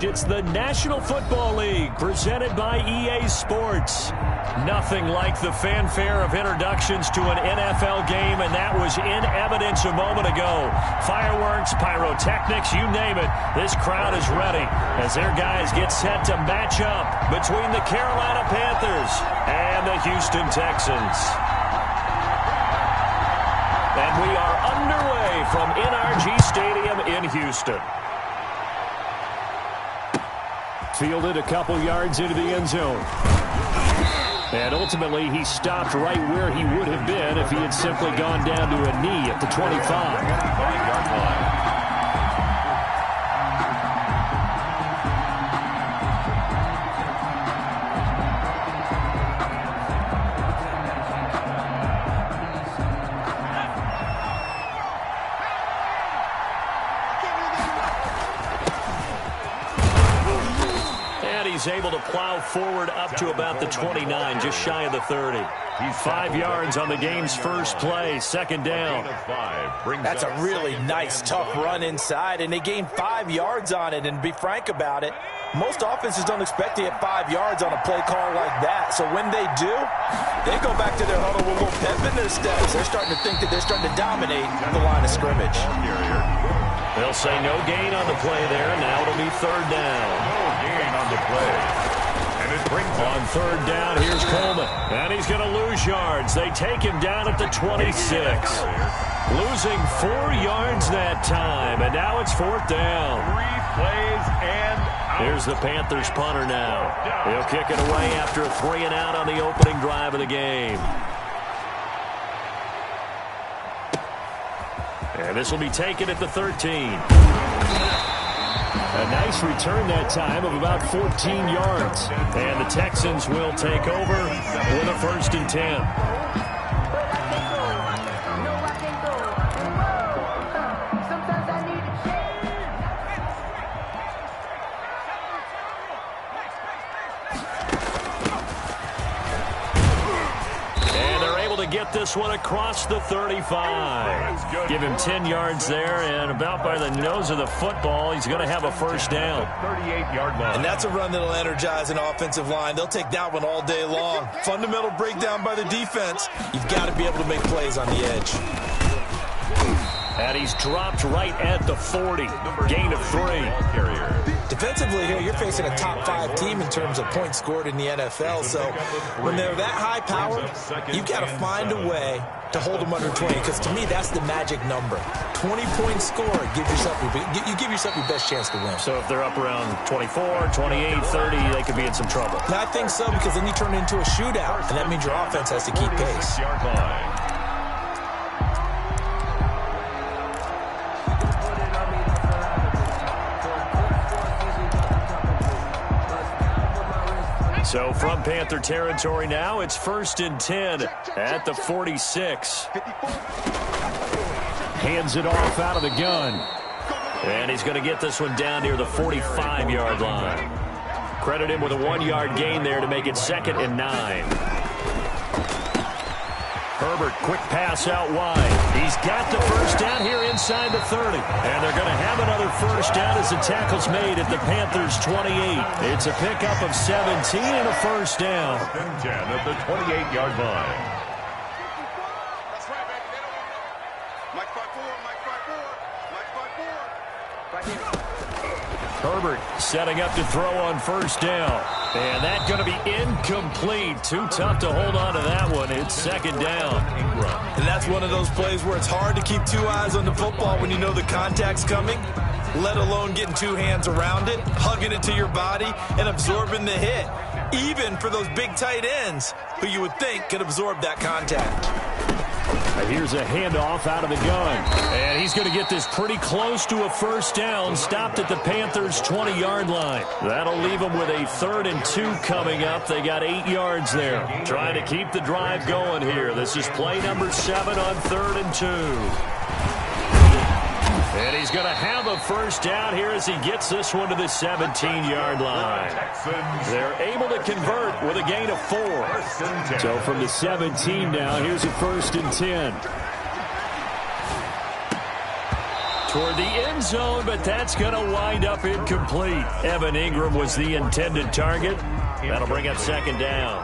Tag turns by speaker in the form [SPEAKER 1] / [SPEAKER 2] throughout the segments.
[SPEAKER 1] It's the National Football League presented by EA Sports. Nothing like the fanfare of introductions to an NFL game, and that was in evidence a moment ago. Fireworks, pyrotechnics, you name it. This crowd is ready as their guys get set to match up between the Carolina Panthers and the Houston Texans. And we are underway from NRG Stadium in Houston. Fielded a couple yards into the end zone. And ultimately, he stopped right where he would have been if he had simply gone down to a knee at the 25-yard line. He's able to plow forward up to about the 29, just shy of the 30. 5 yards on the game's first play, second down.
[SPEAKER 2] That's a really nice, tough run inside, and they gained 5 yards on it. And to be frank about it, most offenses don't expect to get 5 yards on a play call like that. So when they do, they go back to their huddle with a little pep in their steps. They're starting to think that they're starting to dominate the line of scrimmage.
[SPEAKER 1] They'll say no gain on the play there. Now it'll be third down.
[SPEAKER 3] No gain on the play. And it brings
[SPEAKER 1] on third down, here's Coleman. And he's going to lose yards. They take him down at the 26. Losing 4 yards that time. And now it's fourth down.
[SPEAKER 3] 3 plays and out.
[SPEAKER 1] Here's the Panthers punter now. He'll kick it away after a 3 and out on the opening drive of the game. And this will be taken at the 13. A nice return that time of about 14 yards. And the Texans will take over with a 1st and 10. Get this one across the 35. Give him 10 yards there, and about by the nose of the football, he's going to have a first down.
[SPEAKER 3] 38-yard line.
[SPEAKER 2] And that's a run that'll energize an offensive line. They'll take that one all day long. Fundamental breakdown by the defense. You've got to be able to make plays on the edge.
[SPEAKER 1] And he's dropped right at the 40. Gain of 3.
[SPEAKER 2] Defensively here, you're facing a top 5 team in terms of points scored in the NFL. So when they're that high powered, you've got to find a way to hold them under 20. Because to me, that's the magic number. 20 points scored. You give yourself your best chance to win.
[SPEAKER 1] So if they're up around 24, 28, 30, they could be in some trouble.
[SPEAKER 2] I think so, because then you turn it into a shootout. And that means your offense has to keep pace.
[SPEAKER 1] So from Panther territory now, it's 1st and 10 at the 46. Hands it off out of the gun. And he's going to get this one down near the 45-yard line. Credit him with a 1-yard gain there to make it 2nd and 9. Herbert, quick pass out wide. He's got the first down here inside the 30. And they're going to have another first down as the tackle's made at the Panthers' 28. It's a pickup of 17 and a first down.
[SPEAKER 3] 10 at the 28-yard line.
[SPEAKER 4] That's right, baby. They don't want Mike 5-4, Mike 5-4, Mike 5-4.
[SPEAKER 1] Herbert setting up to throw on first down. And that's going to be incomplete. Too tough to hold on to that one. It's 2nd down.
[SPEAKER 2] And that's one of those plays where it's hard to keep 2 eyes on the football when you know the contact's coming, let alone getting 2 hands around it, hugging it to your body, and absorbing the hit. Even for those big tight ends who you would think could absorb that contact.
[SPEAKER 1] Here's a handoff out of the gun. And he's going to get this pretty close to a first down. Stopped at the Panthers' 20-yard line. That'll leave them with a 3rd and 2 coming up. They got 8 yards there. Trying to keep the drive going here. This is play number 7 on 3rd and 2. And he's going to have a first down here as he gets this one to the 17-yard line. They're able to convert with a gain of 4. So from the 17 now, here's a 1st and 10. toward the end zone, but that's going to wind up incomplete. Evan Ingram was the intended target. That'll bring up second down.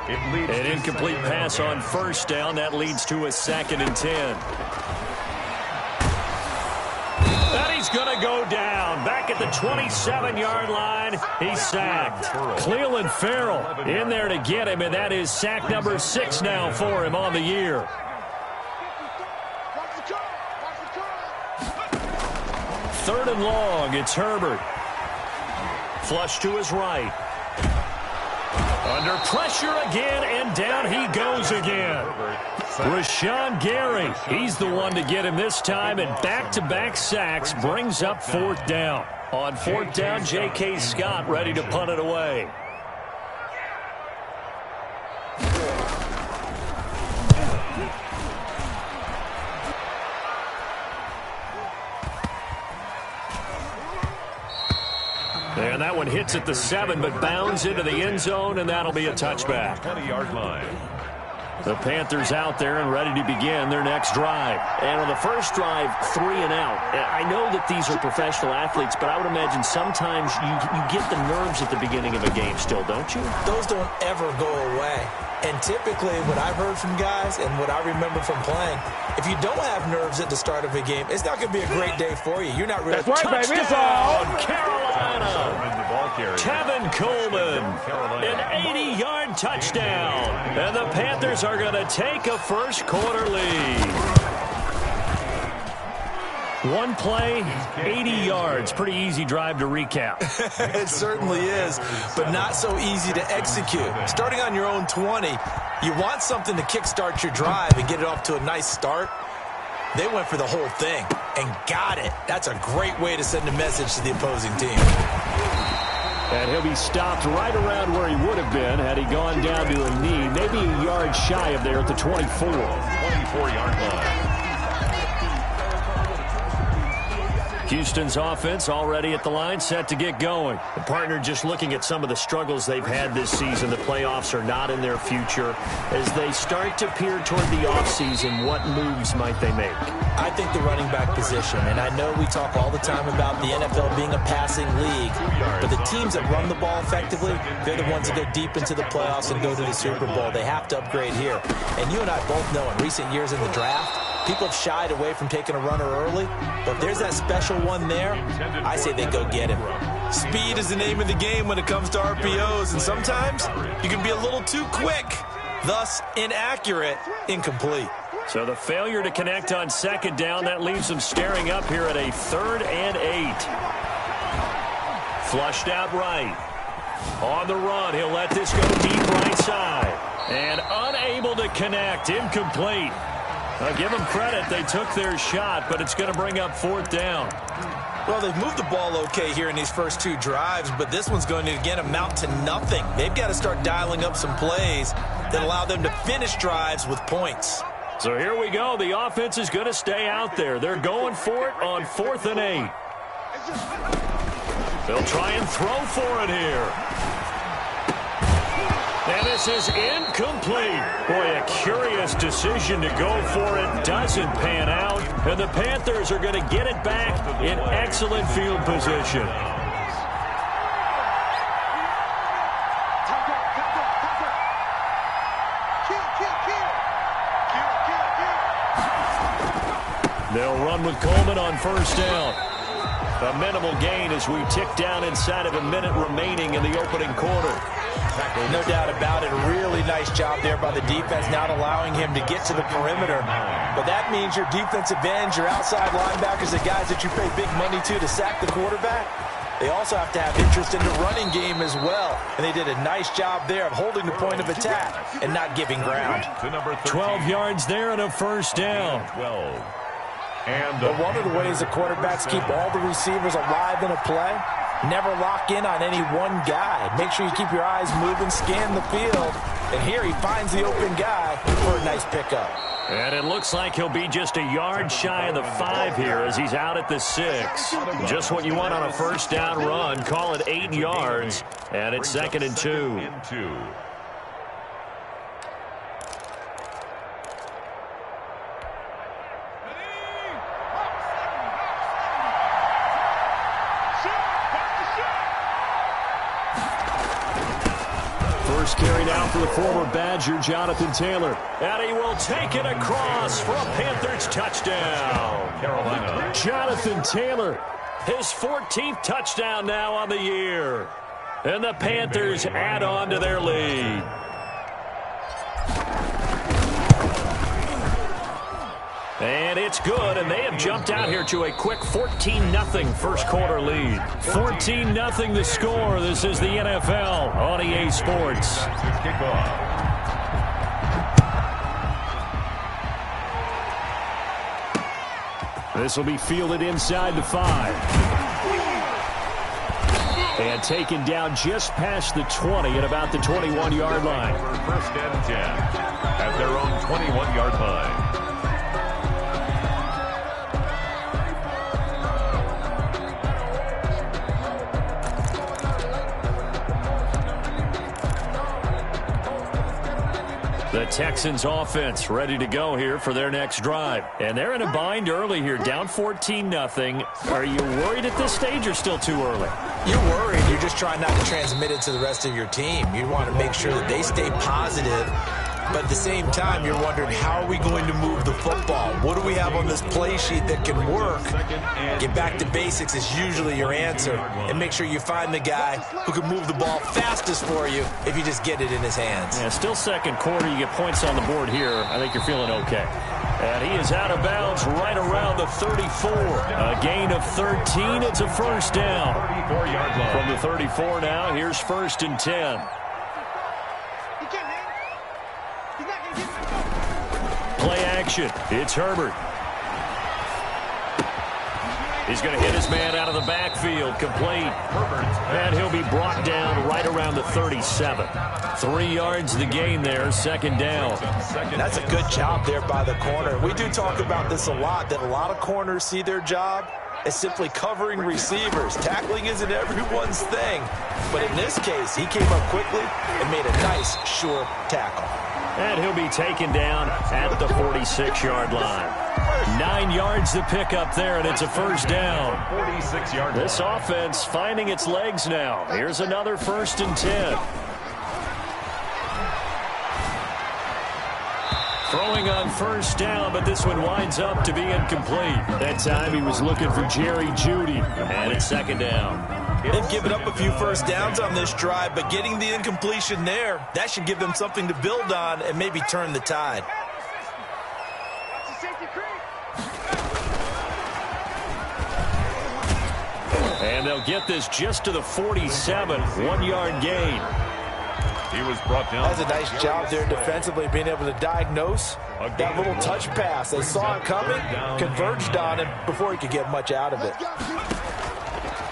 [SPEAKER 1] An incomplete pass on first down. That leads to a 2nd and 10. And he's going to go down. Back at the 27-yard line, he's sacked. Clelin Ferrell in there to get him, and that is sack number 6 now for him on the year. Third and long, it's Herbert. Flush to his right. Under pressure again, and down he goes again. Rashawn Gary, he's the one to get him this time, and back-to-back sacks brings up 4th down. On 4th down, J.K. Scott ready to punt it away. And that one hits at the 7, but bounds into the end zone, and that'll be a touchback.
[SPEAKER 3] 20-yard line.
[SPEAKER 1] The Panthers out there and ready to begin their next drive.
[SPEAKER 5] And on the first drive, 3 and out. I know that these are professional athletes, but I would imagine sometimes you get the nerves at the beginning of a game still, don't you?
[SPEAKER 2] Those don't ever go away. And typically what I've heard from guys and what I remember from playing, if you don't have nerves at the start of a game, it's not going to be a great day for you. You're not really...
[SPEAKER 1] That's right, baby. It's all Carolina. Tevin Coleman, an 80-yard touchdown. And the Panthers are going to take a first-quarter lead. One play, 80 yards. Pretty easy drive to recap.
[SPEAKER 2] It certainly is, but not so easy to execute. Starting on your own 20, you want something to kickstart your drive and get it off to a nice start. They went for the whole thing and got it. That's a great way to send a message to the opposing team.
[SPEAKER 1] And he'll be stopped right around where he would have been had he gone down to a knee, maybe a yard shy of there at the 24.
[SPEAKER 3] 24-yard line.
[SPEAKER 1] Houston's offense already at the line, set to get going. The partner just looking at some of the struggles they've had this season. The playoffs are not in their future. As they start to peer toward the offseason, what moves might they make?
[SPEAKER 2] I think the running back position, and I know we talk all the time about the NFL being a passing league, but the teams that run the ball effectively, they're the ones that go deep into the playoffs and go to the Super Bowl. They have to upgrade here. And you and I both know in recent years in the draft, people have shied away from taking a runner early, but if there's that special one there, I say they go get him. Speed is the name of the game when it comes to RPOs, and sometimes you can be a little too quick, thus inaccurate, incomplete.
[SPEAKER 1] So the failure to connect on second down, that leaves them staring up here at a 3rd and 8. Flushed out right. On the run, he'll let this go deep right side. And unable to connect, incomplete. I'll give them credit. They took their shot, but it's going to bring up 4th down.
[SPEAKER 2] Well, they've moved the ball okay here in these first 2 drives, but this one's going to, again, amount to nothing. They've got to start dialing up some plays that allow them to finish drives with points.
[SPEAKER 1] So here we go. The offense is going to stay out there. They're going for it on 4th and 8. They'll try and throw for it here. And this is incomplete. Boy, a curious decision to go for it. Doesn't pan out. And the Panthers are going to get it back in excellent field position. They'll run with Coleman on first down. A minimal gain as we tick down inside of a minute remaining in the opening quarter.
[SPEAKER 2] No doubt about it. A really nice job there by the defense, not allowing him to get to the perimeter. But that means your defensive ends, your outside linebackers, the guys that you pay big money to sack the quarterback, they also have to have interest in the running game as well. And they did a nice job there of holding the point of attack and not giving ground.
[SPEAKER 1] 12 yards there and a first down.
[SPEAKER 3] 12.
[SPEAKER 2] But one of the ways the quarterbacks keep all the receivers alive in a play, never lock in on any one guy. Make sure you keep your eyes moving, scan the field. And here he finds the open guy for a nice pickup.
[SPEAKER 1] And it looks like he'll be just a yard shy of the 5 here as he's out at the 6. Just what you want on a first down run. Call it 8 yards. And it's 2nd and 2. First carry now for the former Badger, Jonathan Taylor. And he will take it across for a Panthers touchdown.
[SPEAKER 3] Carolina.
[SPEAKER 1] Jonathan Taylor, his 14th touchdown now on the year. And the Panthers add on to their lead. And it's good, and they have jumped out here to a quick 14-0 first quarter lead. 14-0 the score. This is the NFL on EA Sports.
[SPEAKER 3] Kickoff.
[SPEAKER 1] This will be fielded inside the 5. And taken down just past the 20 at about the 21-yard line.
[SPEAKER 3] First and 10 at their own 21-yard line.
[SPEAKER 1] The Texans offense ready to go here for their next drive. And they're in a bind early here, down 14-0. Are you worried at this stage or still too early?
[SPEAKER 2] You're worried. You're just trying not to transmit it to the rest of your team. You want to make sure that they stay positive. But at the same time, you're wondering, how are we going to move the football? What do we have on this play sheet that can work? Get back to basics is usually your answer. And make sure you find the guy who can move the ball fastest for you if you just get it in his hands.
[SPEAKER 1] Yeah, still second quarter. You get points on the board here. I think you're feeling okay. And he is out of bounds right around the 34. A gain of 13. It's a first down.
[SPEAKER 3] 34-yard line.
[SPEAKER 1] From the 34 now, here's first and 10. Play action. It's Herbert. He's going to hit his man out of the backfield. Complete. And he'll be brought down right around the 37. 3 yards the gain there. Second down.
[SPEAKER 2] That's a good job there by the corner. We do talk about this a lot, that a lot of corners see their job as simply covering receivers. Tackling isn't everyone's thing. But in this case, he came up quickly and made a nice, sure tackle.
[SPEAKER 1] And he'll be taken down at the 46-yard line. 9 yards to pick up there, and it's a first down.
[SPEAKER 3] 46-yard line.
[SPEAKER 1] This offense finding its legs now. Here's another first and 10. Throwing on first down, but this one winds up to be incomplete. That time he was looking for Jerry Jeudy, and it's second down.
[SPEAKER 2] They've given up a few first downs on this drive, but getting the incompletion there, that should give them something to build on and maybe turn the tide.
[SPEAKER 1] And they'll get this just to the 47, 1-yard gain.
[SPEAKER 3] He was brought down.
[SPEAKER 2] That's a nice job there defensively, being able to diagnose that little touch pass. They saw it coming, converged on him before he could get much out of it.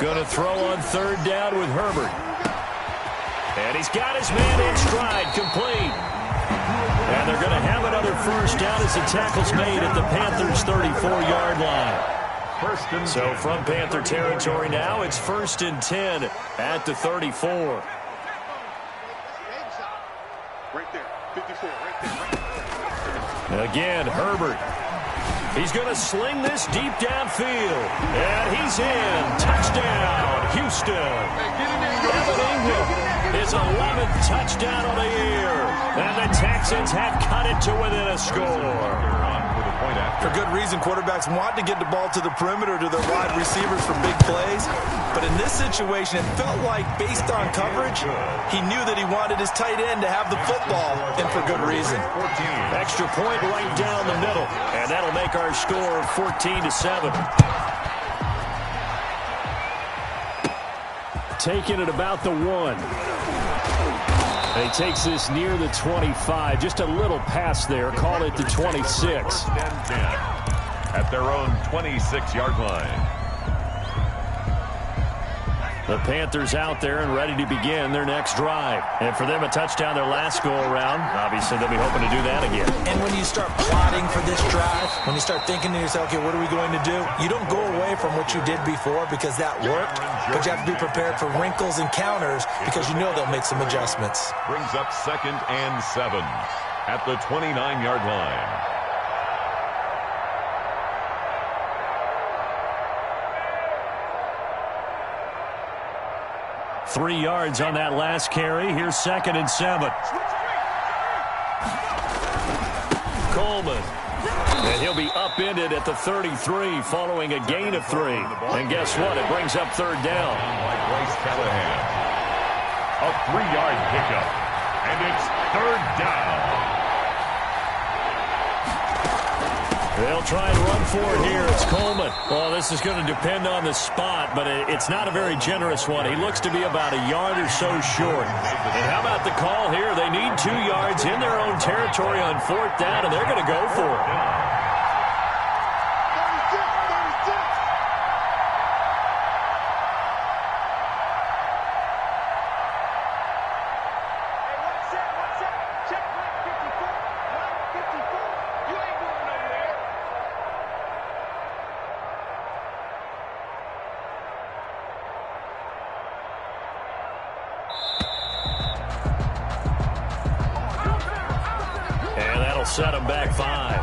[SPEAKER 1] Going to throw on third down with Herbert. And he's got his man in stride, complete. And they're going to have another first down as the tackle's made at the Panthers' 34-yard line. So from Panther territory now, it's first and 10 at the 34.
[SPEAKER 4] Right there, 54, right there.
[SPEAKER 1] Again, Herbert. He's going to sling this deep downfield. And he's in. Touchdown, Houston. Evan Ingram, his 11th touchdown of the year. And the Texans have cut it to within a score.
[SPEAKER 2] For good reason, quarterbacks want to get the ball to the perimeter to their wide receivers for big plays. But in this situation, it felt like, based on coverage, he knew that he wanted his tight end to have the football, and for good reason.
[SPEAKER 1] Extra point right down the middle. And that'll make our score 14-7. Taking it about the 1. And he takes this near the 25. Just a little pass there. Call it the 26.
[SPEAKER 3] At their own 26-yard line.
[SPEAKER 1] The Panthers out there and ready to begin their next drive. And for them, a touchdown their last go-around. Obviously, they'll be hoping to do that again.
[SPEAKER 2] And when you start plotting for this drive, when you start thinking to yourself, okay, what are we going to do? You don't go away from what you did before because that worked, but you have to be prepared for wrinkles and counters because you know they'll make some adjustments.
[SPEAKER 3] Brings up second and 7 at the 29-yard line.
[SPEAKER 1] 3 yards on that last carry. Here's 2nd and 7. Coleman. And he'll be upended at the 33 following a gain of 3. And guess what? It brings up 3rd down.
[SPEAKER 3] Like Bryce Callahan. A 3-yard pickup. And it's 3rd down.
[SPEAKER 1] They'll try and run for it here. It's Coleman. Well, this is going to depend on the spot, but it's not a very generous one. He looks to be about a yard or so short. And how about the call here? They need 2 yards in their own territory on 4th down, and they're going to go for it. Set him back 5.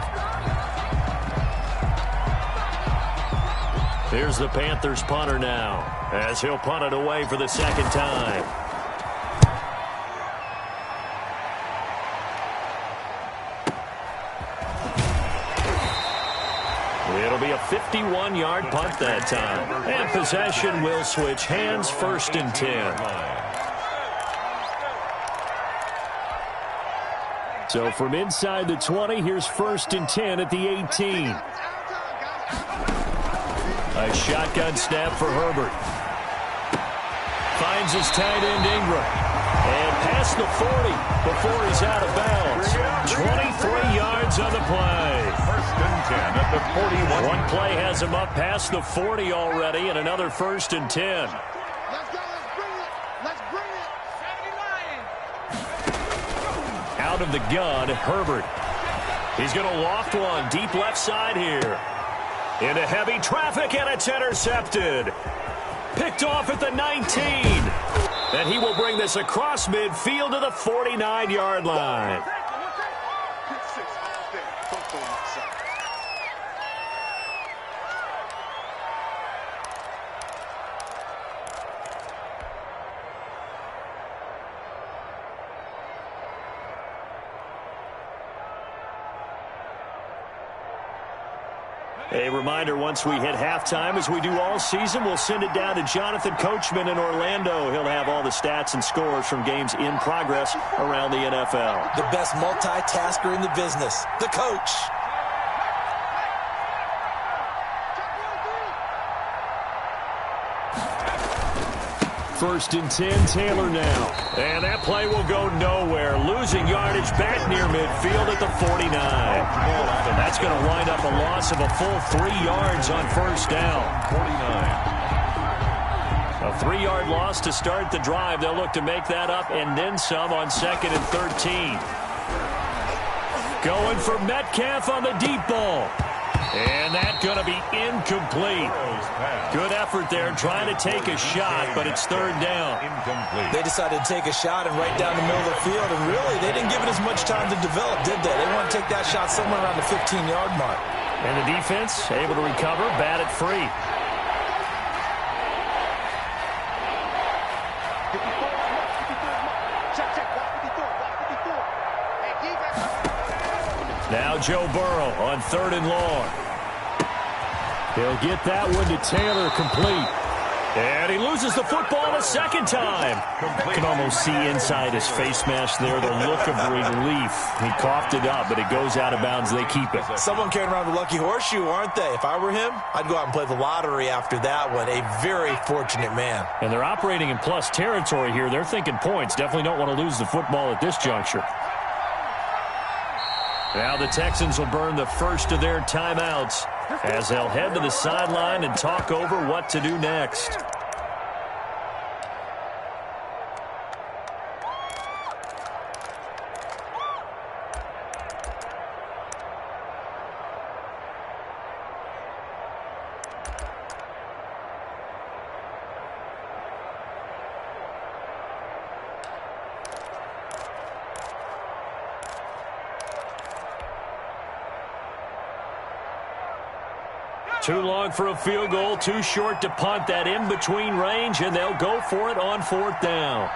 [SPEAKER 1] Here's the Panthers punter now, as he'll punt it away for the 2nd time. It'll be a 51-yard punt that time. And possession will switch hands, 1st and 10. So from inside the 20, here's 1st and 10 at the 18. A shotgun snap for Herbert. Finds his tight end Ingram. And past the 40 before he's out of bounds. 23 yards on the play.
[SPEAKER 3] 1st and 10 at the 41.
[SPEAKER 1] One play has him up past the 40 already, and another 1st and 10. Out of the gun, Herbert. He's going to loft one deep left side here. Into heavy traffic, and it's intercepted. Picked off at the 19. And he will bring this across midfield to the 49-yard line. A reminder, once we hit halftime, as we do all season, we'll send it down to Jonathan Coachman in Orlando. He'll have all the stats and scores from games in progress around the NFL.
[SPEAKER 2] The best multitasker in the business, the coach.
[SPEAKER 1] First and 10, Taylor now. And that play will go nowhere. Losing yardage back near midfield at the 49. And that's going to wind up a loss of a full 3 yards on 1st down. 49. A 3-yard loss to start the drive. They'll look to make that up and then some on 2nd and 13. Going for Metcalf on the deep ball. And that's going to be incomplete. Good effort there trying to take a shot, but it's 3rd down.
[SPEAKER 3] Incomplete.
[SPEAKER 2] They decided to take a shot and right down the middle of the field, and really, they didn't give it as much time to develop, did they? They want to take that shot somewhere around the 15-yard mark.
[SPEAKER 1] And the defense able to recover, bat it free. Now Joe Burrow on 3rd and long. He'll get that one to Taylor, complete. And he loses the football a 2nd time. You can almost see inside his face mask there the look of relief. He coughed it up, but it goes out of bounds. They keep it.
[SPEAKER 2] Someone carrying around the lucky horseshoe, aren't they? If I were him, I'd go out and play the lottery after that one. A very fortunate man.
[SPEAKER 1] And they're operating in plus territory here. They're thinking points. Definitely don't want to lose the football at this juncture. Now the Texans will burn the first of their timeouts as they'll head to the sideline and talk over what to do next. Too long for a field goal, too short to punt. That in-between range, and they'll go for it on 4th down.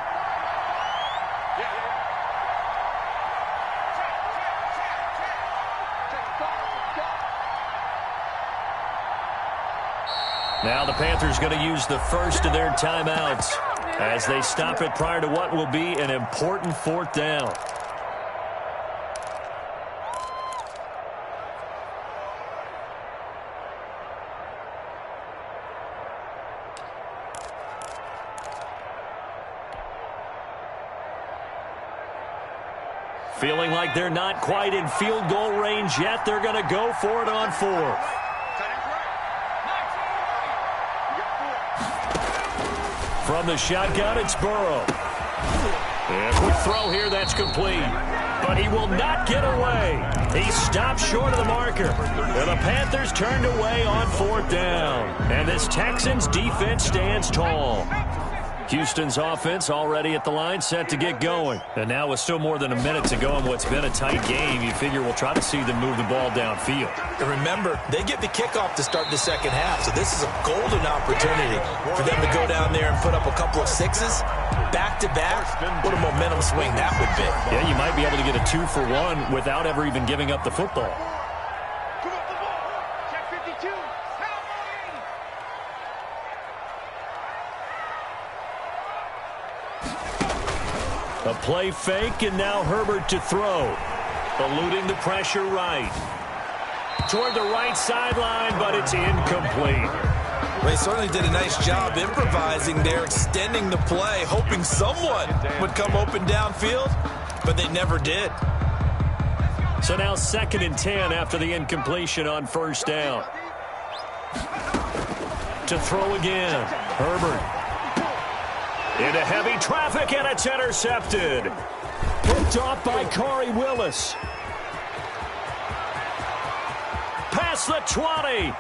[SPEAKER 1] Now the Panthers going to use the first of their timeouts as they stop it prior to what will be an important 4th down. Feeling like they're not quite in field goal range yet, they're going to go for it on 4th. From the shotgun, it's Burrow. And a quick throw here, that's complete. But he will not get away. He stops short of the marker. And the Panthers turned away on 4th down. And this Texans defense stands tall. Houston's offense already at the line, set to get going. And now with still more than a minute to go in what's been a tight game, you figure we'll try to see them move the ball downfield.
[SPEAKER 2] And remember, they get the kickoff to start the second half, so this is a golden opportunity for them to go down there and put up a couple of sixes back-to-back. What a momentum swing that would be.
[SPEAKER 1] Yeah, you might be able to get a 2-for-1 without ever even giving up the football. A play fake, and now Herbert to throw. Eluding the pressure right. Toward the right sideline, but it's incomplete.
[SPEAKER 2] Well, they certainly did a nice job improvising there, extending the play, hoping someone would come open downfield, but they never did.
[SPEAKER 1] So now 2nd and 10 after the incompletion on 1st down. To throw again. Herbert. Into heavy traffic, and it's intercepted. Picked off by Corey Willis. Past the 20.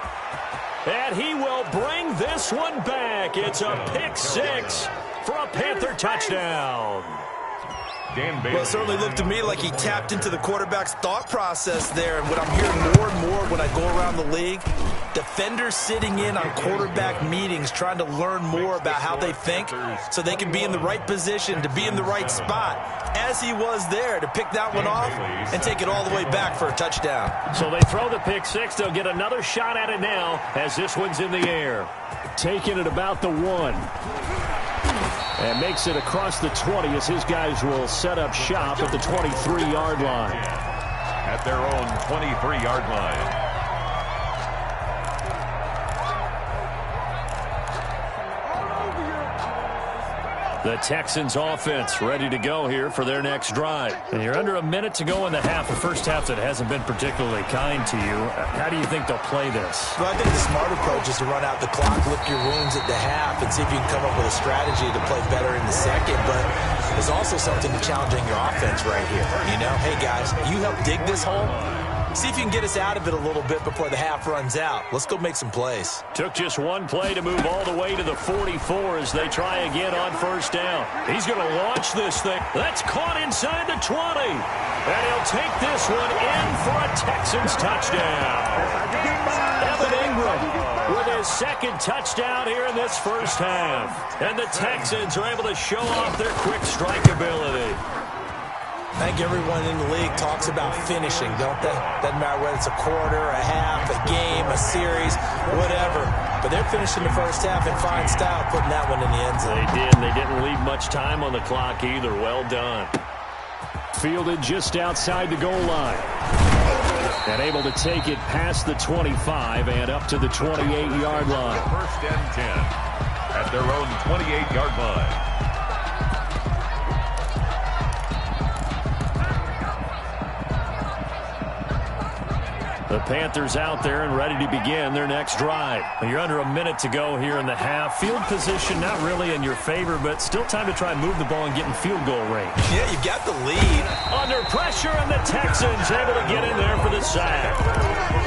[SPEAKER 1] And he will bring this one back. It's a pick 6 for a Panther touchdown.
[SPEAKER 2] Well, it certainly looked to me like he tapped into the quarterback's thought process there. And what I'm hearing more and more when I go around the league, defenders sitting in on quarterback meetings trying to learn more about how they think so they can be in the right position to be in the right spot, as he was there to pick that one off and take it all the way back for a touchdown.
[SPEAKER 1] So they throw the pick 6. They'll get another shot at it now as this one's in the air. Taking it about the 1. And makes it across the 20 as his guys will set up shop at the 23-yard line.
[SPEAKER 3] At their own 23-yard line.
[SPEAKER 1] The Texans offense ready to go here for their next drive. And you're under a minute to go in the half, a first half that hasn't been particularly kind to you. How do you think they'll play this?
[SPEAKER 2] Well, I think the smart approach is to run out the clock, lick your wounds at the half, and see if you can come up with a strategy to play better in the second. But there's also something to challenging your offense right here. You know, hey, guys, you help dig this hole. See if you can get us out of it a little bit before the half runs out. Let's go make some plays.
[SPEAKER 1] Took just one play to move all the way to the 44 as they try again on 1st down. He's going to launch this thing. That's caught inside the 20. And he'll take this one in for a Texans touchdown. Evan Ingram with his 2nd touchdown here in this first half. And the Texans are able to show off their quick strike ability.
[SPEAKER 2] I think everyone in the league talks about finishing, don't they? Doesn't matter whether it's a quarter, a half, a game, a series, whatever. But they're finishing the first half in fine style, putting that one in the end zone.
[SPEAKER 1] They did. They didn't leave much time on the clock either. Well done. Fielded just outside the goal line. And able to take it past the 25 and up to the 28-yard line.
[SPEAKER 3] 1st and 10 at their own 28-yard line.
[SPEAKER 1] The Panthers out there and ready to begin their next drive. You're under a minute to go here in the half. Field position not really in your favor, but still time to try and move the ball and get in field goal range.
[SPEAKER 2] Yeah, you've got the lead.
[SPEAKER 1] Under pressure, and the Texans able to get in there for the sack.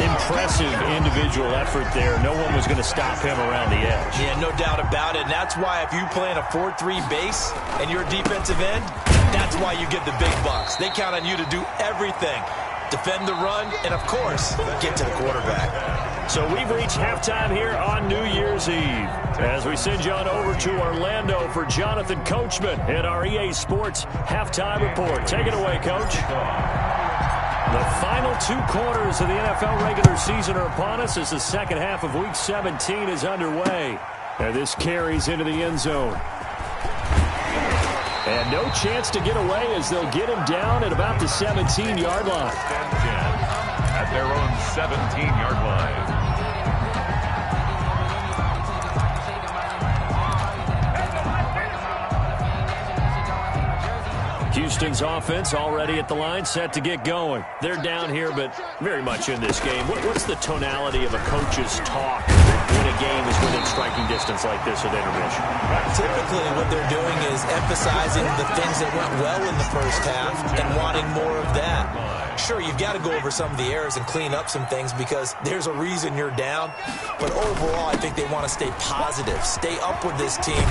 [SPEAKER 1] Impressive individual effort there. No one was going to stop him around the edge.
[SPEAKER 2] Yeah, no doubt about it. And that's why if you play in a 4-3 base and you're a defensive end, that's why you get the big bucks. They count on you to do everything. Defend the run, and, of course, get to the quarterback.
[SPEAKER 1] So we've reached halftime here on New Year's Eve. As we send you on over to Orlando for Jonathan Coachman in our EA Sports Halftime Report. Take it away, Coach. The final 2 quarters of the NFL regular season are upon us as the second half of Week 17 is underway. And this carries into the end zone. And no chance to get away as they'll get him down at about the 17-yard line.
[SPEAKER 3] At their own 17-yard line.
[SPEAKER 1] Houston's offense already at the line, set to get going. They're down here, but very much in this game. What's the tonality of a coach's talk when a game is within striking distance like this at intermission?
[SPEAKER 2] Typically, what they're doing is emphasizing the things that went well in the first half and wanting more of that. Sure, you've got to go over some of the errors and clean up some things because there's a reason you're down. But overall, I think they want to stay positive, stay up with this team.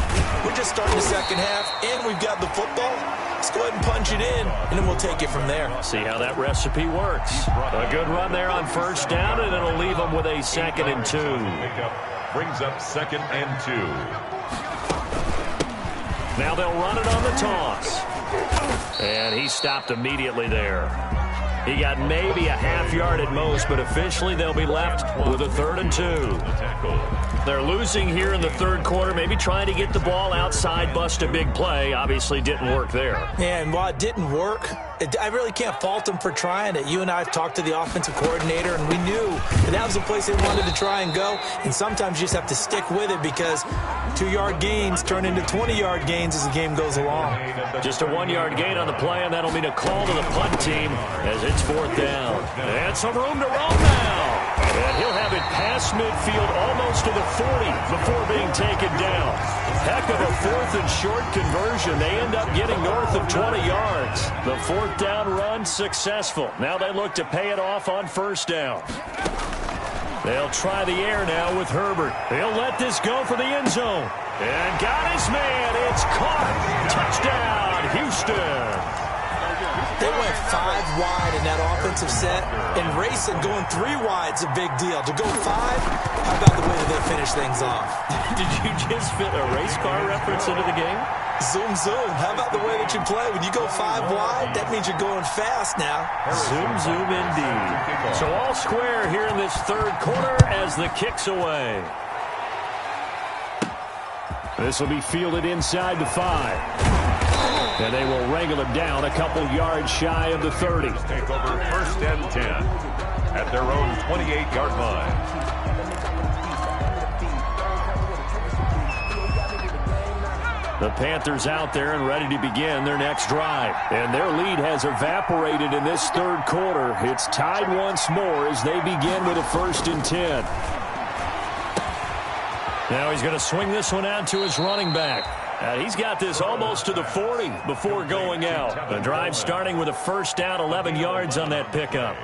[SPEAKER 2] We're just starting the second half, and we've got the football. Let's go ahead and punch it in, and then we'll take it from there.
[SPEAKER 1] See how that recipe works. A good run there on first down, and it'll leave them with a 2nd and 2.
[SPEAKER 3] Brings up 2nd and 2.
[SPEAKER 1] Now they'll run it on the toss. And he stopped immediately there. He got maybe a half yard at most, but officially they'll be left with a 3rd and 2. They're losing here in the third quarter, maybe trying to get the ball outside, bust a big play. Obviously didn't work there.
[SPEAKER 2] Yeah, and while it didn't work, I really can't fault them for trying it. You and I have talked to the offensive coordinator, and we knew that was the place they wanted to try and go. And sometimes you just have to stick with it because 2-yard gains turn into 20-yard gains as the game goes along.
[SPEAKER 1] Just a 1-yard gain on the play, and that'll mean a call to the punt team as it's 4th down. And some room to roam now. And he'll have it past midfield almost to the 40 before being taken down. Heck of a 4th and short conversion. They end up getting north of 20 yards. The 4th down run successful. Now they look to pay it off on first down. They'll try the air now with Herbert. He'll let this go for the end zone. And got his man. It's caught. Touchdown, Houston.
[SPEAKER 2] They went 5 wide in that offensive set, and racing going 3 wide's a big deal. To go 5, how about the way that they finish things off?
[SPEAKER 1] Did you just fit a race car reference into the game?
[SPEAKER 2] Zoom, zoom. How about the way that you play? When you go 5 wide, that means you're going fast now.
[SPEAKER 1] Zoom, zoom indeed. So all square here in this third quarter as the kick's away. This will be fielded inside the 5. And they will wrangle him down a couple yards shy of the 30.
[SPEAKER 3] Take over 1st and 10 at their own 28-yard line.
[SPEAKER 1] The Panthers out there and ready to begin their next drive. And their lead has evaporated in this third quarter. It's tied once more as they begin with a 1st and 10. Now he's going to swing this one out to his running back. He's got this almost to the 40 before going out. The drive starting with a first down, 11 yards on that pickup.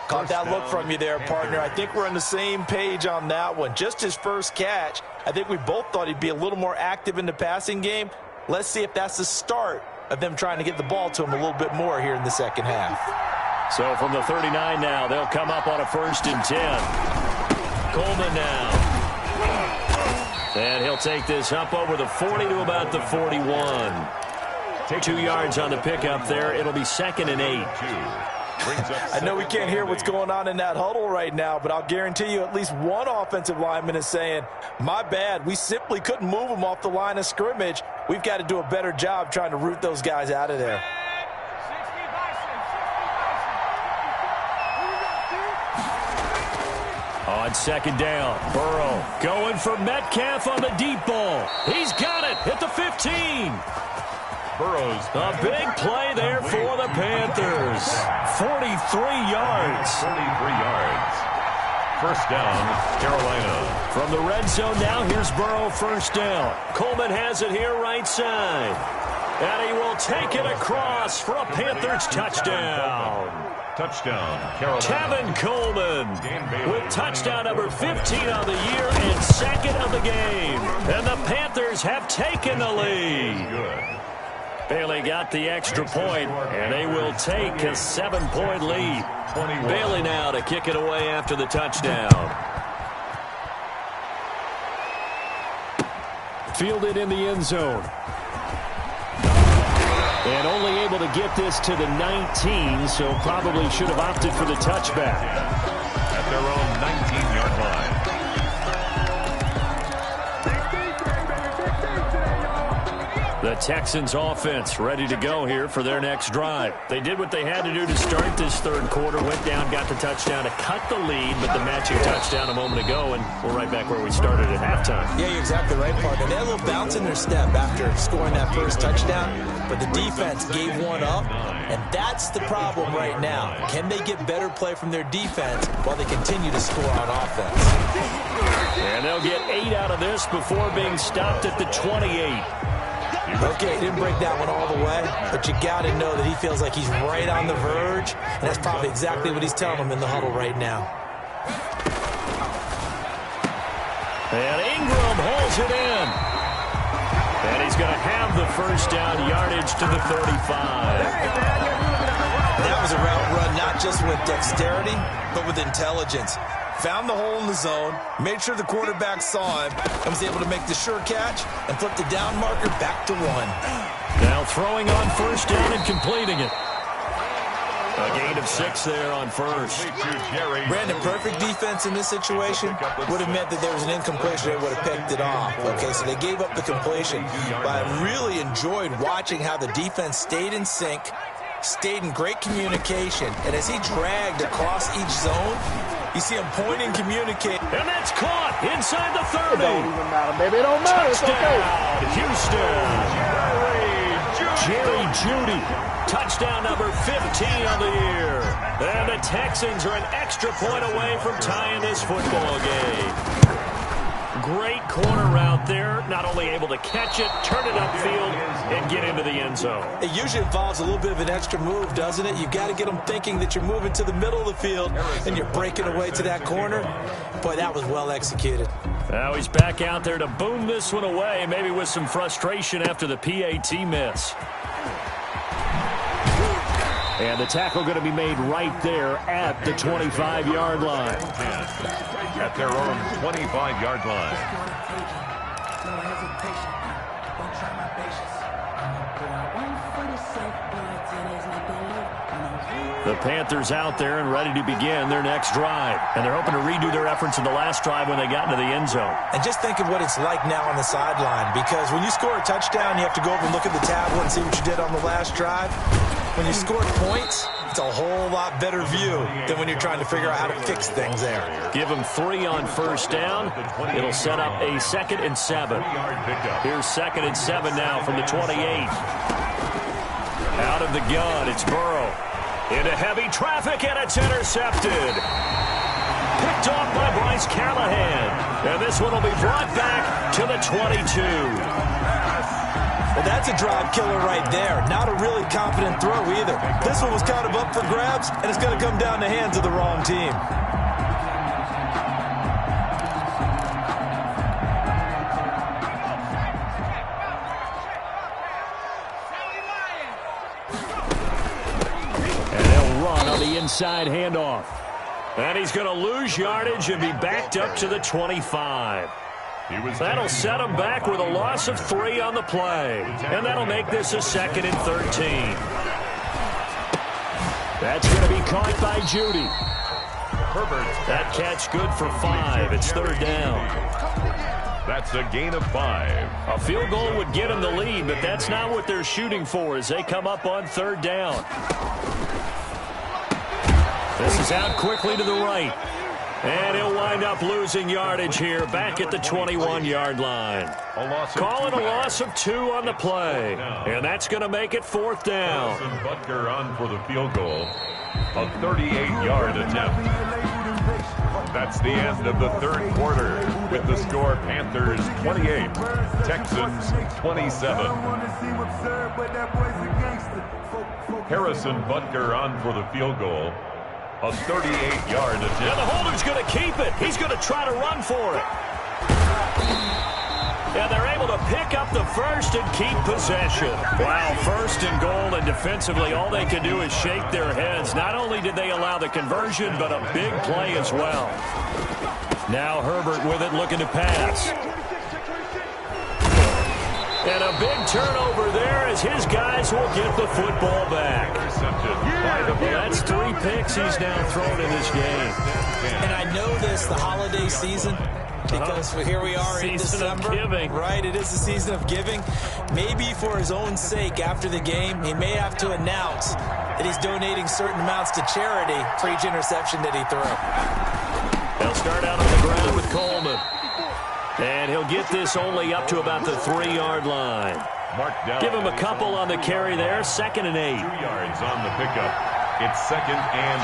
[SPEAKER 2] Caught that look from you there, partner. I think we're on the same page on that one. Just his first catch. I think we both thought he'd be a little more active in the passing game. Let's see if that's the start of them trying to get the ball to him a little bit more here in the second half.
[SPEAKER 1] So from the 39 now, they'll come up on a 1st and 10. Coleman now. And he'll take this up over the 40 to about the 41. 2 yards on the pickup there. It'll be 2nd and 8.
[SPEAKER 2] I know we can't hear what's going on in that huddle right now, but I'll guarantee you at least one offensive lineman is saying, my bad, we simply couldn't move them off the line of scrimmage. We've got to do a better job trying to root those guys out of there.
[SPEAKER 1] On 2nd down, Burrow going for Metcalf on the deep ball. He's got it at the 15.
[SPEAKER 3] Burrow's
[SPEAKER 1] a big play there for the Panthers. 43 yards.
[SPEAKER 3] 43 yards. First down, Carolina.
[SPEAKER 1] From the red zone now, here's Burrow, first down. Coleman has it here right side. And he will take it across for a Panthers touchdown.
[SPEAKER 3] Touchdown, Carolina.
[SPEAKER 1] Tevin Coleman with touchdown number 15 on the year and 2nd of the game. And the Panthers have taken the lead.
[SPEAKER 3] Good.
[SPEAKER 1] Bailey got the extra point, and they will take a 7-point lead.
[SPEAKER 3] 21.
[SPEAKER 1] Bailey now to kick it away after the touchdown. Fielded in the end zone. And only able to get this to the 19, so probably should have opted for the touchback.
[SPEAKER 3] At their own 19-yard line.
[SPEAKER 1] The Texans offense ready to go here for their next drive. They did what they had to do to start this third quarter, went down, got the touchdown to cut the lead, but the matching touchdown a moment ago, and we're right back where we started at halftime.
[SPEAKER 2] Yeah, you're exactly right, partner. They had a little bounce in their step after scoring that first touchdown, but the defense gave one up, and that's the problem right now. Can they get better play from their defense while they continue to score on offense?
[SPEAKER 1] And they'll get 8 out of this before being stopped at the 28.
[SPEAKER 2] Okay, didn't break that one all the way, but you got to know that he feels like he's right on the verge, and that's probably exactly what he's telling him in the huddle right now.
[SPEAKER 1] And Ingram holds it in. And he's going to have the first down, yardage to the 35.
[SPEAKER 2] That was a route run not just with dexterity, but with intelligence. Found the hole in the zone, made sure the quarterback saw him, and was able to make the sure catch and flip the down marker back to 1.
[SPEAKER 1] Now throwing on first down and completing it. A gain of 6 there on first.
[SPEAKER 2] Brandon, perfect defense in this situation would have meant that there was an incompletion. They would have picked it off. Okay, so they gave up the completion. But I really enjoyed watching how the defense stayed in sync, stayed in great communication, and as he dragged across each zone, you see him point and communicate.
[SPEAKER 1] And that's caught inside the 30.
[SPEAKER 6] It don't even matter, baby. It don't matter. It's okay.
[SPEAKER 1] Houston. Jerry Jeudy. Touchdown number 15 on the year. And the Texans are an extra point away from tying this football game. Great corner route there. Not only able to catch it, turn it upfield, and get into the end zone.
[SPEAKER 2] It usually involves a little bit of an extra move, doesn't it? You've got to get them thinking that you're moving to the middle of the field and you're breaking away to that corner. Boy, that was well executed.
[SPEAKER 1] Now he's back out there to boom this one away, maybe with some frustration after the PAT miss. And the tackle going to be made right there at the 25-yard line.
[SPEAKER 3] At their own 25-yard line.
[SPEAKER 1] The Panthers out there and ready to begin their next drive. And they're hoping to redo their efforts in the last drive when they got into the end zone.
[SPEAKER 2] And just think of what it's like now on the sideline, because when you score a touchdown, you have to go over and look at the tablet and see what you did on the last drive. When you score points, it's a whole lot better view than when you're trying to figure out how to fix things there.
[SPEAKER 1] Give them 3 on first down. It'll set up a 2nd and 7. Here's 2nd and 7 now from the 28. Out of the gun, it's Burrow. Into heavy traffic, and it's intercepted. Picked off by Bryce Callahan. And this one will be brought back to the 22.
[SPEAKER 2] Well, that's a drive killer right there. Not a really confident throw either. This one was kind of up for grabs, and it's going to come down the hands of the wrong team.
[SPEAKER 1] And they'll run on the inside handoff. And he's going to lose yardage and be backed up to the 25. That'll set him back with a loss of 3 on the play. And that'll make this a 2nd and 13. That's going to be caught by Jeudy. That catch good for 5. It's 3rd down.
[SPEAKER 3] That's a gain of 5.
[SPEAKER 1] A field goal would get him the lead, but that's not what they're shooting for as they come up on 3rd down. This is out quickly to the right. And he'll wind up losing yardage here back at the 21-yard line. Calling a loss of 2 on the play. And that's going to make it 4th down.
[SPEAKER 3] Butker on for the field goal. A 38-yard attempt. That's the end of the 3rd quarter with the score Panthers 28, Texans 27. Harrison Butker on for the field goal. A 38-yard attempt.
[SPEAKER 1] And the holder's going to keep it. He's going to try to run for it. And they're able to pick up the first and keep possession. Wow, first and goal, and defensively all they can do is shake their heads. Not only did they allow the conversion, but a big play as well. Now Herbert with it, looking to pass. And a big turnover there as his guys will get the football back. That's 3 picks he's now thrown in this game.
[SPEAKER 2] And I know this, the holiday season, because here we are in December. Right, it is the season of giving. Maybe for his own sake after the game, he may have to announce that he's donating certain amounts to charity for each interception that he threw.
[SPEAKER 1] They'll start out on the ground with Coleman. And he'll get this only up to about the 3-yard line. Give him a couple on the carry there. 2nd and 8.
[SPEAKER 3] 2 yards on the pickup. It's 2nd and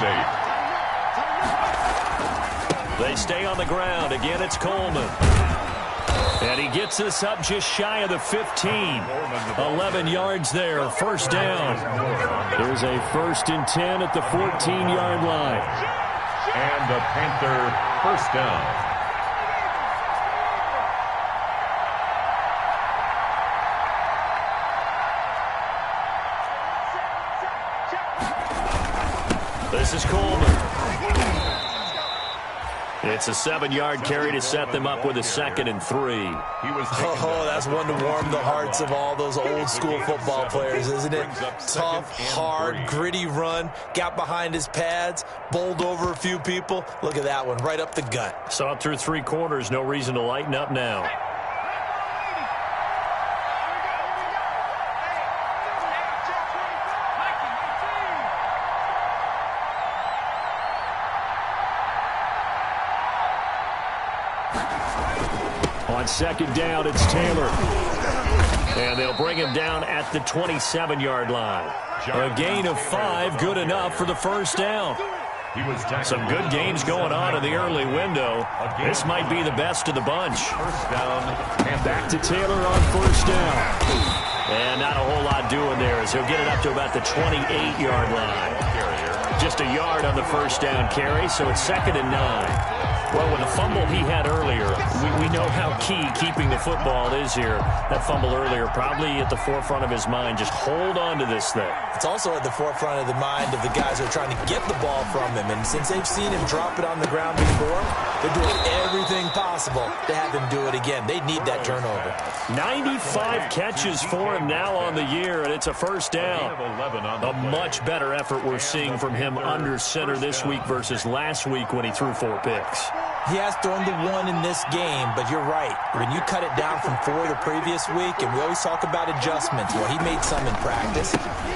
[SPEAKER 3] 8.
[SPEAKER 1] They stay on the ground. Again, it's Coleman. And he gets us up just shy of the 15. 11 yards there. First down. There's a 1st and 10 at the 14-yard line.
[SPEAKER 3] And the Panther first down.
[SPEAKER 1] This is Coleman. It's a 7-yard carry to set them up with a 2nd and 3.
[SPEAKER 2] Oh, that's one to warm the hearts of all those old-school football players, isn't it? Tough, hard, gritty run. Got behind his pads, bowled over a few people. Look at that one, right up the gut.
[SPEAKER 1] Saw it through 3 quarters. No reason to lighten up now. On 2nd down, it's Taylor. And they'll bring him down at the 27-yard line. A gain of 5, good enough for the first down. Some good games going on in the early window. This might be the best of the bunch.
[SPEAKER 3] First down.
[SPEAKER 1] And back to Taylor on 1st down. And not a whole lot doing there as he'll get it up to about the 28-yard line. Just a yard on the first down carry, so it's 2nd and 9. Well, with the fumble he had earlier, we know how key keeping the football is here. That fumble earlier probably at the forefront of his mind. Just hold on to this thing.
[SPEAKER 2] It's also at the forefront of the mind of the guys who are trying to get the ball from him. And since they've seen him drop it on the ground before, they're doing everything possible to have him do it again. They need that turnover.
[SPEAKER 1] 95 catches for him now on the year, and it's a first down. A much better effort we're seeing from him under center this week versus last week when he threw 4 picks.
[SPEAKER 2] He has thrown the 1 in this game, but you're right. When you cut it down from 4 the previous week, and we always talk about adjustments, well, he made some in practice,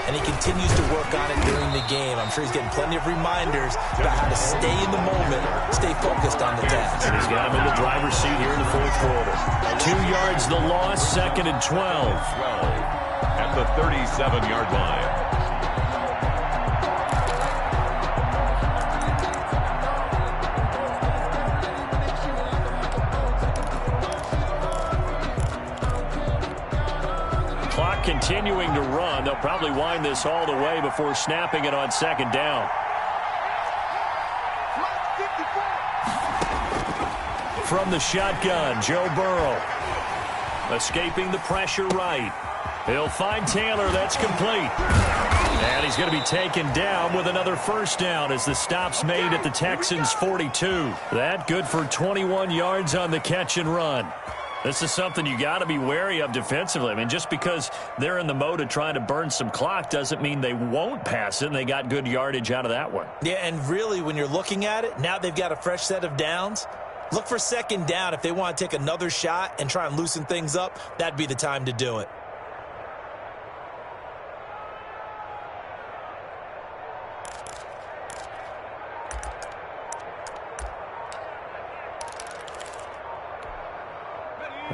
[SPEAKER 2] and he continues to work on it during the game. I'm sure he's getting plenty of reminders about how to stay in the moment, stay focused on the task.
[SPEAKER 1] And he's got him in the driver's seat here in the 4th quarter. 2 yards the loss, 2nd and 12.
[SPEAKER 3] At the 37-yard line.
[SPEAKER 1] Continuing to run. They'll probably wind this all the way before snapping it on 2nd down. From the shotgun, Joe Burrow. Escaping the pressure right. He'll find Taylor. That's complete. And he's going to be taken down with another first down as the stop's made at the Texans' 42. That good for 21 yards on the catch and run. This is something you got to be wary of defensively. I mean, just because they're in the mode of trying to burn some clock doesn't mean they won't pass it, and they got good yardage out of that one.
[SPEAKER 2] Yeah, and really, when you're looking at it, now they've got a fresh set of downs. Look for 2nd down. If they want to take another shot and try and loosen things up, that'd be the time to do it.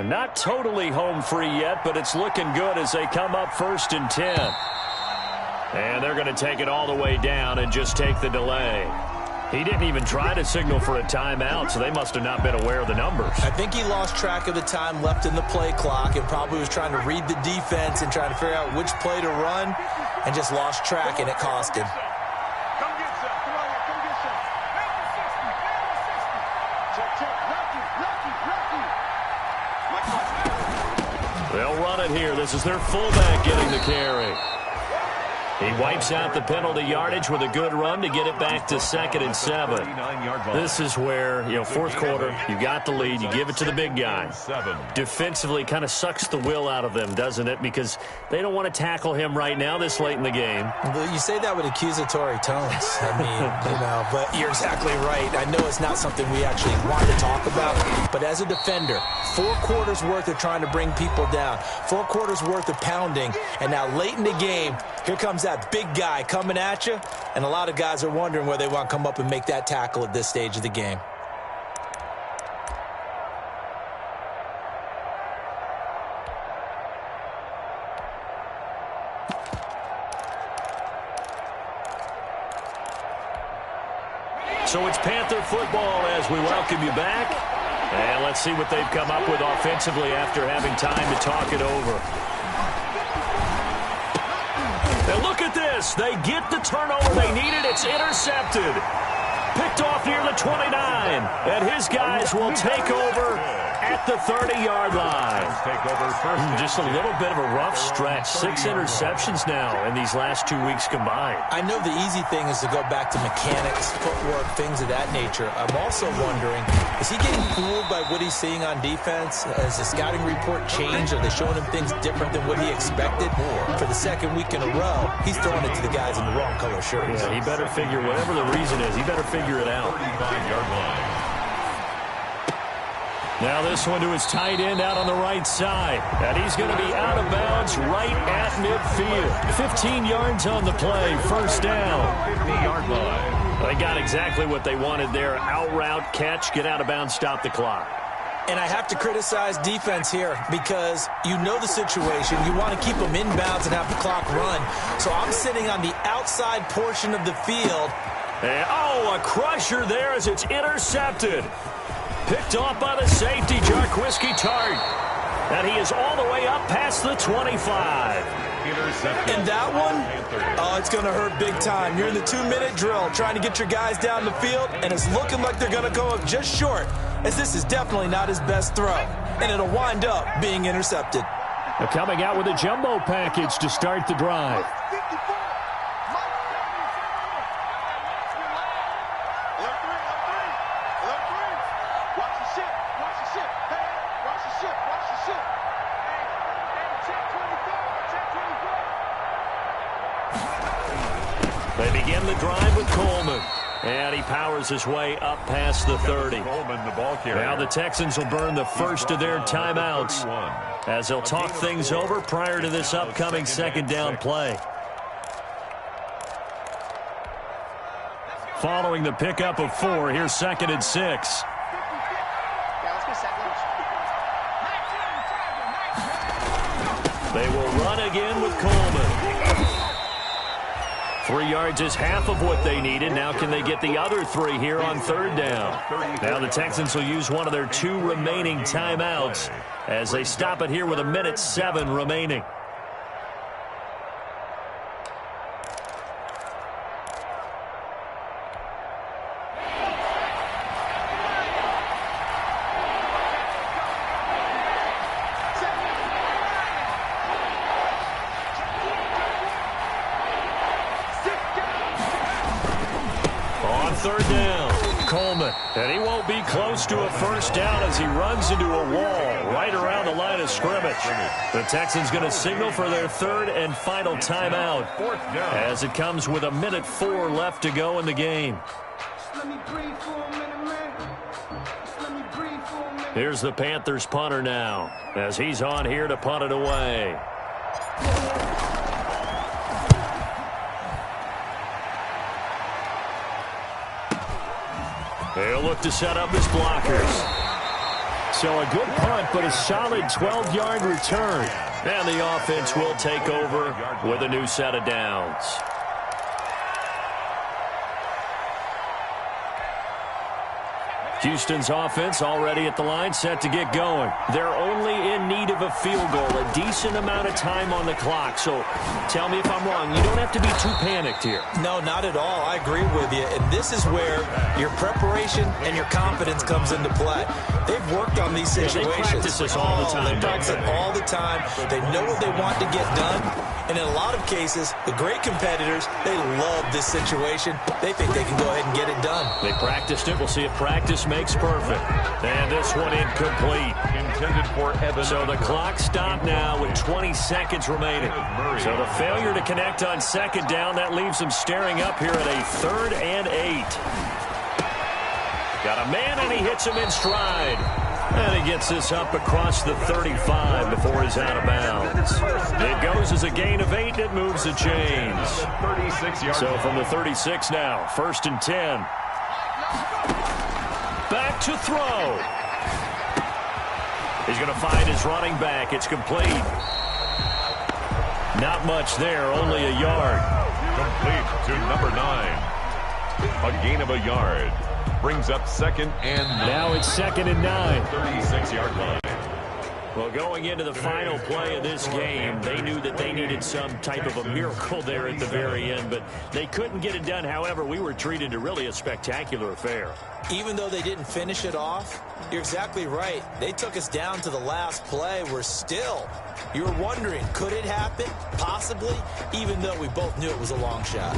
[SPEAKER 1] Not totally home free yet, but it's looking good as they come up 1st and 10. And they're going to take it all the way down and just take the delay. He didn't even try to signal for a timeout, so they must have not been aware of the numbers.
[SPEAKER 2] I think he lost track of the time left in the play clock and probably was trying to read the defense and trying to figure out which play to run and just lost track, and it cost him.
[SPEAKER 4] Come get some. Come on, come get some. Check, check. Lucky.
[SPEAKER 1] They'll run it here. This is their fullback getting the carry. He wipes out the penalty yardage with a good run to get it back to 2nd and 7. This is where, fourth quarter, you got the lead, you give it to the big guy. Defensively kind of sucks the will out of them, doesn't it? Because they don't want to tackle him right now this late in the game.
[SPEAKER 2] Well, you say that with accusatory tones. I mean, but you're exactly right. I know it's not something we actually want to talk about, but as a defender, 4 quarters worth of trying to bring people down, 4 quarters worth of pounding, and now late in the game, here comes that big guy coming at you, and a lot of guys are wondering where they want to come up and make that tackle at this stage of the game.
[SPEAKER 1] So it's Panther football as we welcome you back. And let's see what they've come up with offensively after having time to talk it over. And look at this. They get the turnover they needed. It's intercepted. Picked off near the 29. And his guys will take over at the 30-yard line. Just a little bit of a rough stretch. 6 interceptions now in these last 2 weeks combined.
[SPEAKER 2] I know the easy thing is to go back to mechanics, footwork, things of that nature. I'm also wondering, is he getting fooled by what he's seeing on defense? Has the scouting report changed? Are they showing him things different than what he expected? For the 2nd week in a row, he's throwing it to the guys in the wrong color shirts.
[SPEAKER 1] Yeah, he better figure, whatever the reason is, he better figure it out.
[SPEAKER 3] 35-yard line.
[SPEAKER 1] Now this one to his tight end out on the right side. And he's going to be out of bounds right at midfield. 15 yards on the play. First down.
[SPEAKER 3] 50-yard line.
[SPEAKER 1] They got exactly what they wanted there. Out route, catch, get out of bounds, stop the clock.
[SPEAKER 2] And I have to criticize defense here because you know the situation. You want to keep them inbounds and have the clock run. So I'm sitting on the outside portion of the field.
[SPEAKER 1] And, a crusher there as it's intercepted. Picked off by the safety, Jarquiski Tart. And he is all the way up past the 25.
[SPEAKER 3] Intercepted.
[SPEAKER 2] And that one, it's going to hurt big time. You're in the 2-minute drill trying to get your guys down the field, and it's looking like they're going to go up just short, as this is definitely not his best throw. And it'll wind up being intercepted.
[SPEAKER 1] They're coming out with a jumbo package to start the drive. They begin the drive with Coleman. And he powers his way up past the 30.
[SPEAKER 3] Coleman, the ball carrier.
[SPEAKER 1] Now the Texans will burn the first of their timeouts as they'll talk things over prior to this upcoming 2nd down play. Following the pickup of 4, here's 2nd and 6. They will run again with Coleman. 3 yards is half of what they needed. Now can they get the other 3 here on 3rd down? Now the Texans will use one of their 2 remaining timeouts as they stop it here with 1:07 remaining. And he won't be close to a first down as he runs into a wall right around the line of scrimmage. The Texans going to signal for their 3rd and final timeout as it comes with 1:04 left to go in the game. Here's the Panthers punter now as he's on here to punt it away. They'll look to set up his blockers. So a good punt, but a solid 12-yard return. And the offense will take over with a new set of downs. Houston's offense already at the line, set to get going. They're only in need of a field goal, a decent amount of time on the clock. So tell me if I'm wrong. You don't have to be too panicked here.
[SPEAKER 2] No, not at all. I agree with you. And this is where your preparation and your confidence comes into play. They've worked on these situations.
[SPEAKER 1] They practice this all the time.
[SPEAKER 2] They practice it all the time. They know what they want to get done. And in a lot of cases, the great competitors, they love this situation. They think they can go ahead and get it done.
[SPEAKER 1] They practiced it. We'll see if practice makes perfect. And this one incomplete.
[SPEAKER 3] Intended for Evan.
[SPEAKER 1] So the clock stopped now with 20 seconds remaining. So the failure to connect on second down, that leaves them staring up here at a 3rd and 8. Got a man, and he hits him in stride. And he gets this up across the 35 before he's out of bounds. It goes as a gain of 8. It moves the chains.
[SPEAKER 3] 36
[SPEAKER 1] So from the 36 now, 1st and 10. Back to throw. He's going to find his running back. It's complete. Not much there, only a yard.
[SPEAKER 3] Complete to number 9. A gain of a yard. Brings up 2nd and 9.
[SPEAKER 1] Now it's 2nd and 9.
[SPEAKER 3] 36-yard line.
[SPEAKER 1] Well, going into the final play of this game, they knew that they needed some type of a miracle there at the very end, but they couldn't get it done. However, we were treated to really a spectacular affair.
[SPEAKER 2] Even though they didn't finish it off, you're exactly right. They took us down to the last play. You were wondering, could it happen? Possibly, even though we both knew it was a long shot.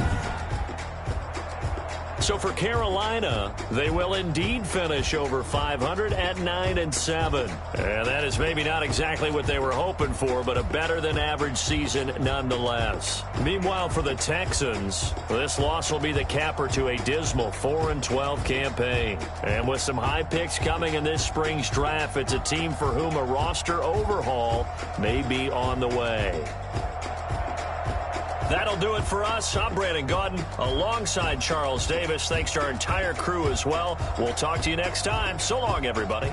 [SPEAKER 1] So for Carolina, they will indeed finish over 500 at 9-7. And that is maybe not exactly what they were hoping for, but a better than average season nonetheless. Meanwhile, for the Texans, this loss will be the capper to a dismal 4-12 campaign. And with some high picks coming in this spring's draft, it's a team for whom a roster overhaul may be on the way. That'll do it for us. I'm Brandon Gaudin alongside Charles Davis. Thanks to our entire crew as well. We'll talk to you next time. So long, everybody.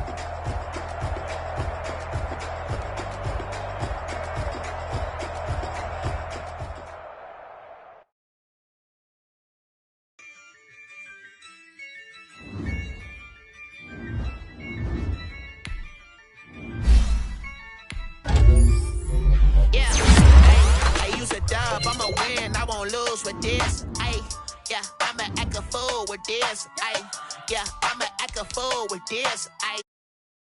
[SPEAKER 7] I'ma win, I won't lose with this. Yeah, I'ma act a fool with this. Yeah, I'ma act a fool with this.